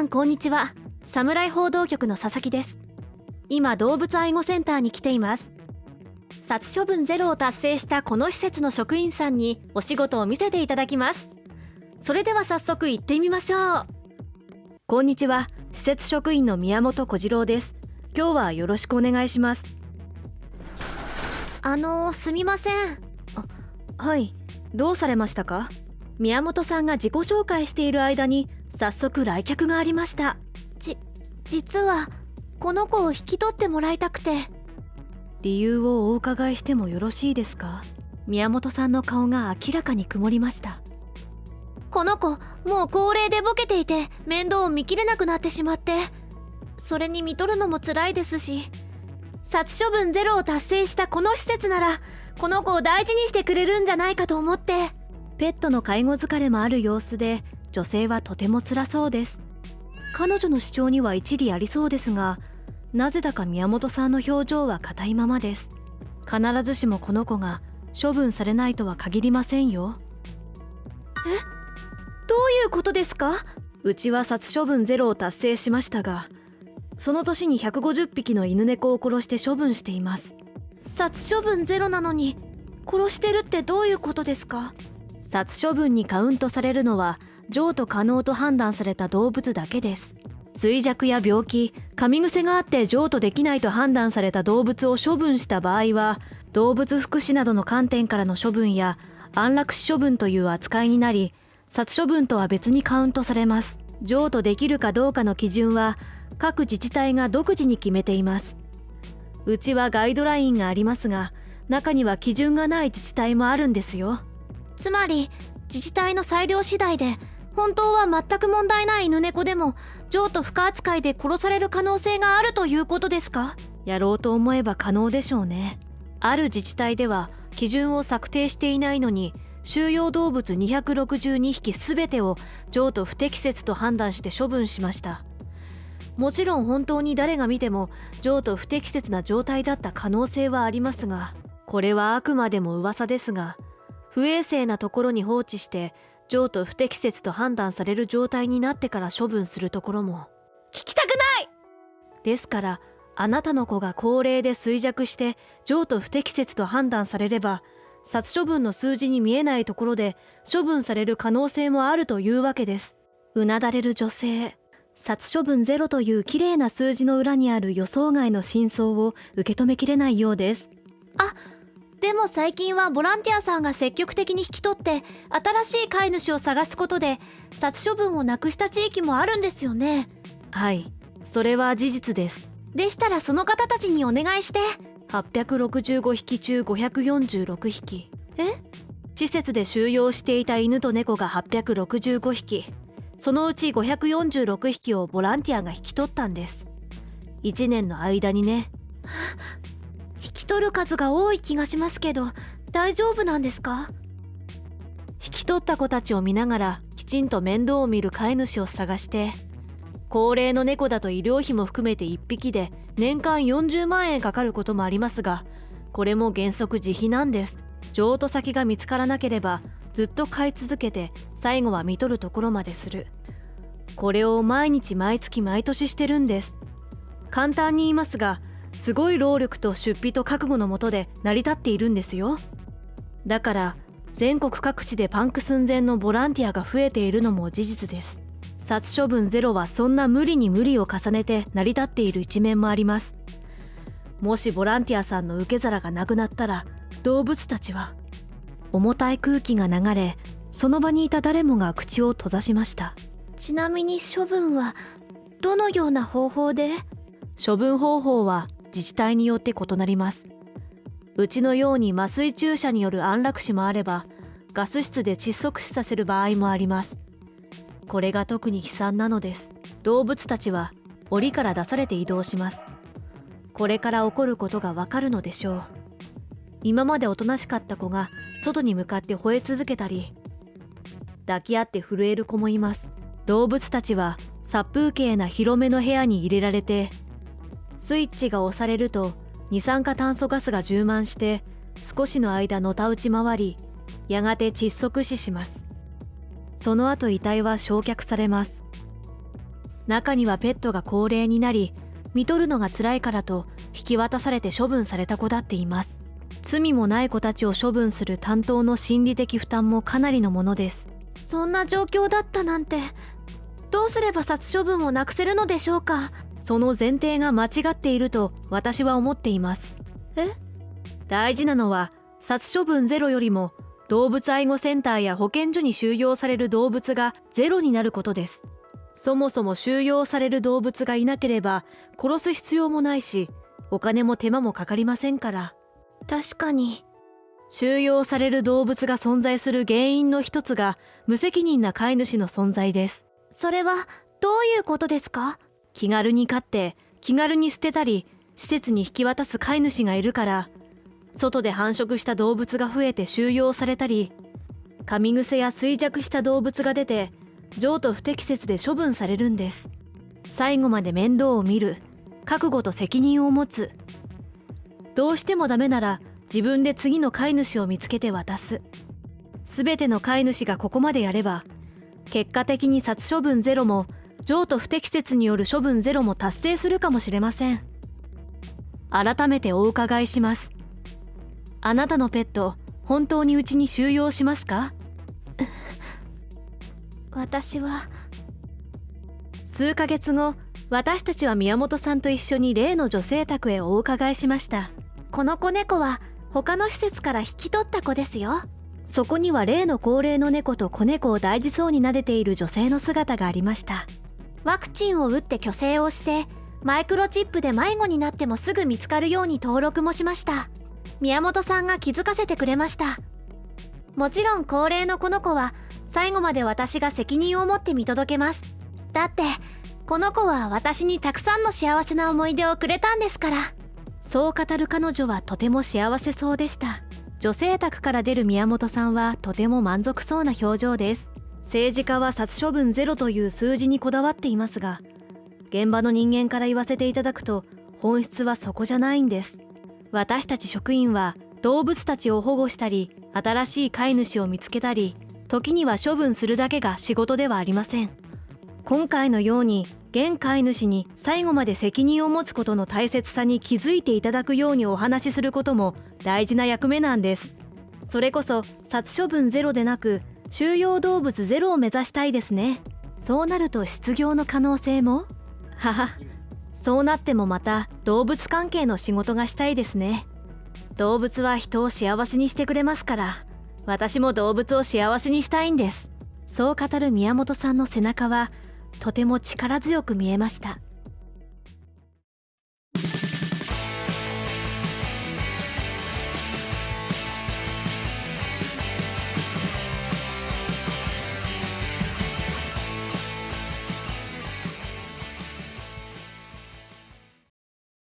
んこんにちは。サムライ報道局の佐々木です。今動物愛護センターに来ています。殺処分ゼロを達成したこの施設の職員さんにお仕事を見せていただきます。それでは早速行ってみましょう。こんにちは、施設職員の宮本小次郎です。今日はよろしくお願いします。すみません。はい、どうされましたか？宮本さんが自己紹介している間に早速来客がありました。実はこの子を引き取ってもらいたくて。理由をお伺いしてもよろしいですか？宮本さんの顔が明らかに曇りました。この子もう高齢でボケていて面倒を見きれなくなってしまって、それに見とるのも辛いですし、殺処分ゼロを達成したこの施設ならこの子を大事にしてくれるんじゃないかと思って。ペットの介護疲れもある様子で、女性はとても辛そうです。彼女の主張には一理ありそうですが、なぜだか宮本さんの表情は硬いままです。必ずしもこの子が処分されないとは限りませんよ。どういうことですか？うちは殺処分ゼロを達成しましたが、その年に150匹の犬猫を殺して処分しています。殺処分ゼロなのに殺してるってどういうことですか？殺処分にカウントされるのは譲渡可能と判断された動物だけです。衰弱や病気、噛み癖があって譲渡できないと判断された動物を処分した場合は、動物福祉などの観点からの処分や安楽死処分という扱いになり、殺処分とは別にカウントされます。譲渡できるかどうかの基準は各自治体が独自に決めています。うちはガイドラインがありますが、中には基準がない自治体もあるんですよ。つまり自治体の裁量次第で、本当は全く問題ない犬猫でも譲渡不可扱いで殺される可能性があるということですか？やろうと思えば可能でしょうね。ある自治体では基準を策定していないのに、収容動物262匹すべてを譲渡不適切と判断して処分しました。もちろん本当に誰が見ても譲渡不適切な状態だった可能性はありますが、これはあくまでも噂ですが、不衛生なところに放置して譲渡不適切と判断される状態になってから処分するところも。聞きたくない！ですから、あなたの子が高齢で衰弱して譲渡不適切と判断されれば、殺処分の数字に見えないところで処分される可能性もあるというわけです。うなだれる女性。殺処分ゼロという綺麗な数字の裏にある予想外の真相を受け止めきれないようです。でも最近はボランティアさんが積極的に引き取って新しい飼い主を探すことで殺処分をなくした地域もあるんですよね。はい、それは事実です。でしたらその方たちにお願いして。865匹中546匹。施設で収容していた犬と猫が865匹。そのうち546匹をボランティアが引き取ったんです。1年の間にね。引き取る数が多い気がしますけど、大丈夫なんですか？引き取った子たちを見ながらきちんと面倒を見る飼い主を探して、高齢の猫だと医療費も含めて1匹で年間40万円かかることもありますが、これも原則自費なんです。譲渡先が見つからなければずっと飼い続けて、最後は見とるところまでする。これを毎日毎月毎年してるんです。簡単に言いますが、すごい労力と出費と覚悟のもとで成り立っているんですよ。だから全国各地でパンク寸前のボランティアが増えているのも事実です。殺処分ゼロはそんな無理に無理を重ねて成り立っている一面もあります。もしボランティアさんの受け皿がなくなったら、動物たちは。重たい空気が流れ、その場にいた誰もが口を閉ざしました。ちなみに処分はどのような方法で？処分方法は自治体によって異なります。うちのように麻酔注射による安楽死もあれば、ガス室で窒息死させる場合もあります。これが特に悲惨なのです。動物たちは檻から出されて移動します。これから起こることがわかるのでしょう。今までおとなしかった子が外に向かって吠え続けたり、抱き合って震える子もいます。動物たちは殺風景な広めの部屋に入れられて、スイッチが押されると二酸化炭素ガスが充満して少しの間のたうち回り、やがて窒息死します。その後遺体は焼却されます。中にはペットが高齢になり見とるのが辛いからと引き渡されて処分された子だっています。罪もない子たちを処分する担当の心理的負担もかなりのものです。そんな状況だったなんて、どうすれば殺処分をなくせるのでしょうか。その前提が間違っていると私は思っています。大事なのは殺処分ゼロよりも動物愛護センターや保健所に収容される動物がゼロになることです。そもそも収容される動物がいなければ殺す必要もないし、お金も手間もかかりませんから。確かに。収容される動物が存在する原因の一つが無責任な飼い主の存在です。それはどういうことですか？気軽に飼って気軽に捨てたり施設に引き渡す飼い主がいるから、外で繁殖した動物が増えて収容されたり、噛み癖や衰弱した動物が出て譲渡不適切で処分されるんです。最後まで面倒を見る、覚悟と責任を持つ。どうしてもダメなら自分で次の飼い主を見つけて渡す。すべての飼い主がここまでやれば、結果的に殺処分ゼロも譲渡不適切による処分ゼロも達成するかもしれません。改めてお伺いします。あなたのペット、本当にうちに収容しますか？私は。数ヶ月後、私たちは宮本さんと一緒に例の女性宅へお伺いしました。この子猫は他の施設から引き取った子ですよ。そこには例の高齢の猫と子猫を大事そうに撫でている女性の姿がありました。ワクチンを打って去勢をして、マイクロチップで迷子になってもすぐ見つかるように登録もしました。宮本さんが気づかせてくれました。もちろん高齢のこの子は最後まで私が責任を持って見届けます。だってこの子は私にたくさんの幸せな思い出をくれたんですから。そう語る彼女はとても幸せそうでした。女性宅から出る宮本さんはとても満足そうな表情です。政治家は殺処分ゼロという数字にこだわっていますが、現場の人間から言わせていただくと本質はそこじゃないんです。私たち職員は動物たちを保護したり、新しい飼い主を見つけたり、時には処分するだけが仕事ではありません。今回のように現飼い主に最後まで責任を持つことの大切さに気づいていただくようにお話しすることも大事な役目なんです。それこそ殺処分ゼロでなく収容動物ゼロを目指したいですね。そうなると失業の可能性もそうなってもまた動物関係の仕事がしたいですね。動物は人を幸せにしてくれますから、私も動物を幸せにしたいんです。そう語る宮本さんの背中はとても力強く見えました。